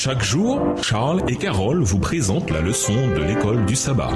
Chaque jour, Charles et Carole vous présentent la leçon de l'école du sabbat.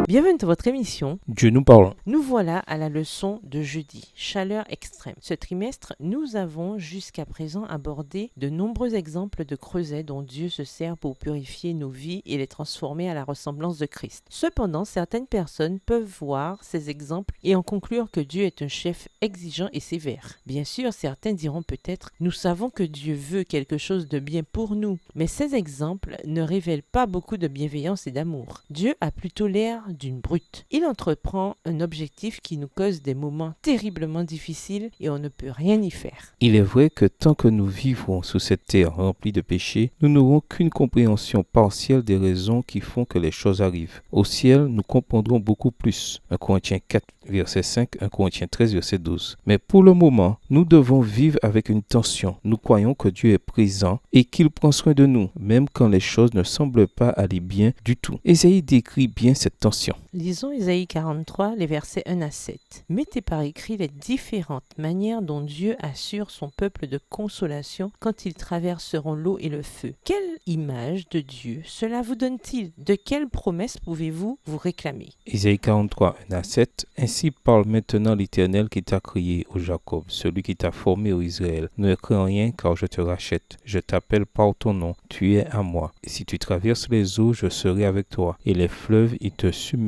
Bienvenue dans votre émission. Dieu nous parle. Nous voilà à la leçon de jeudi, chaleur extrême. Ce trimestre, nous avons jusqu'à présent abordé de nombreux exemples de creusets dont Dieu se sert pour purifier nos vies et les transformer à la ressemblance de Christ. Cependant, certaines personnes peuvent voir ces exemples et en conclure que Dieu est un chef exigeant et sévère. Bien sûr, certains diront peut-être, nous savons que Dieu veut quelque chose de bien pour nous, mais ces exemples ne révèlent pas beaucoup de bienveillance et d'amour. Dieu a plutôt l'air d'une brute. Il entreprend un objectif qui nous cause des moments terriblement difficiles et on ne peut rien y faire. Il est vrai que tant que nous vivrons sous cette terre remplie de péchés, nous n'aurons qu'une compréhension partielle des raisons qui font que les choses arrivent. Au ciel, nous comprendrons beaucoup plus. 1 Corinthiens 4, verset 5, 1 Corinthiens 13, verset 12. Mais pour le moment, nous devons vivre avec une tension. Nous croyons que Dieu est présent et qu'il prend soin de nous, même quand les choses ne semblent pas aller bien du tout. Ésaïe décrit bien cette tension. Lisons Ésaïe 43, les versets 1 à 7. Mettez par écrit les différentes manières dont Dieu assure son peuple de consolation quand ils traverseront l'eau et le feu. Quelle image de Dieu cela vous donne-t-il? De quelles promesses pouvez-vous vous réclamer? Ésaïe 43, 1 à 7. Ainsi parle maintenant l'Éternel qui t'a créé, ô Jacob, celui qui t'a formé, ô Israël. Ne crains rien, car je te rachète. Je t'appelle par ton nom. Tu es à moi. Et si tu traverses les eaux, je serai avec toi. Et les fleuves, ils te submergeront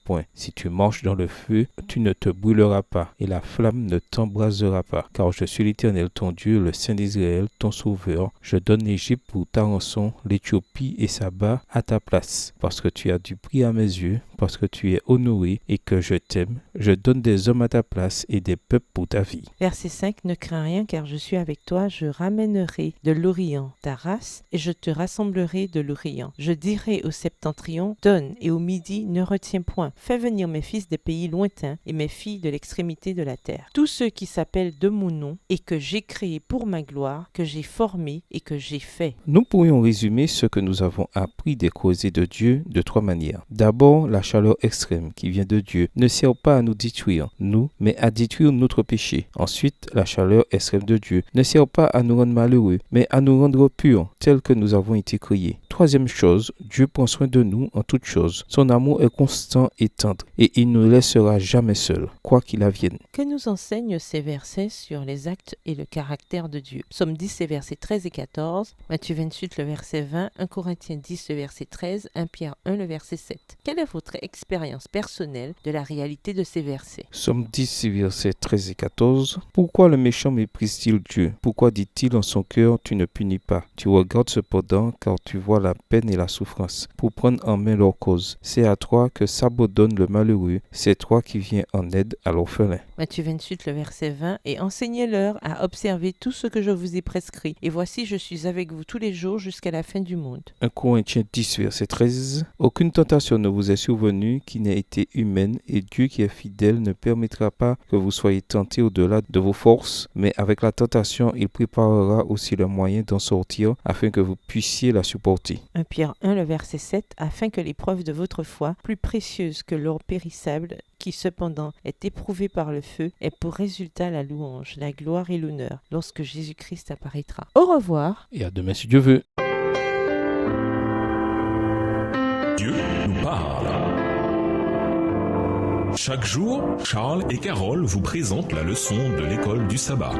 point. Si tu marches dans le feu, tu ne te brûleras pas, et la flamme ne t'embrasera pas. Car je suis l'Éternel, ton Dieu, le Saint d'Israël, ton Sauveur. Je donne l'Égypte pour ta rançon, l'Éthiopie et Saba à ta place. Parce que tu as du prix à mes yeux, parce que tu es honoré et que je t'aime, je donne des hommes à ta place et des peuples pour ta vie. Verset 5. Ne crains rien car je suis avec toi, je ramènerai de l'Orient ta race et je te rassemblerai de l'Orient. Je dirai au septentrion, donne, et au midi, ne retiens point. Fais venir mes fils des pays lointains et mes filles de l'extrémité de la terre. Tous ceux qui s'appellent de mon nom et que j'ai créé pour ma gloire, que j'ai formé et que j'ai fait. Nous pourrions résumer ce que nous avons appris des causées de Dieu de trois manières. D'abord, la chaleur extrême qui vient de Dieu ne sert pas à nous détruire, nous, mais à détruire notre péché. Ensuite, la chaleur extrême de Dieu ne sert pas à nous rendre malheureux, mais à nous rendre purs, tels que nous avons été créés. Troisième chose, Dieu prend soin de nous en toutes choses. Son amour est constant et tendre, et il ne nous laissera jamais seuls, quoi qu'il advienne. Que nous enseignent ces versets sur les actes et le caractère de Dieu? Psaume 10, les versets 13 et 14, Matthieu 28, le verset 20, 1 Corinthiens 10, le verset 13, 1 Pierre 1, le verset 7. Quelle est votre expérience personnelle de la réalité de ces versets? Psaume 10, versets 13 et 14. Pourquoi le méchant méprise-t-il Dieu? Pourquoi dit-il en son cœur, tu ne punis pas? Tu regardes cependant, car tu vois la peine et la souffrance, pour prendre en main leur cause. C'est à toi que s'abandonne le malheureux, c'est toi qui viens en aide à l'orphelin. Matthieu 28, le verset 20, et enseignez-leur à observer tout ce que je vous ai prescrit. Et voici, je suis avec vous tous les jours jusqu'à la fin du monde. 1 Corinthiens 10, verset 13. Aucune tentation ne vous est survenue qui n'ait été humaine, et Dieu qui est fidèle ne permettra pas que vous soyez tentés au-delà de vos forces, mais avec la tentation, il préparera aussi le moyen d'en sortir afin que vous puissiez la supporter. 1 Pierre 1, le verset 7, afin que l'épreuve de votre foi, plus précieuse que l'or périssable, qui cependant est éprouvé par le feu, ait pour résultat la louange, la gloire et l'honneur, lorsque Jésus-Christ apparaîtra. Au revoir. Et à demain si Dieu veut. Dieu nous parle. Chaque jour, Charles et Carole vous présentent la leçon de l'école du sabbat.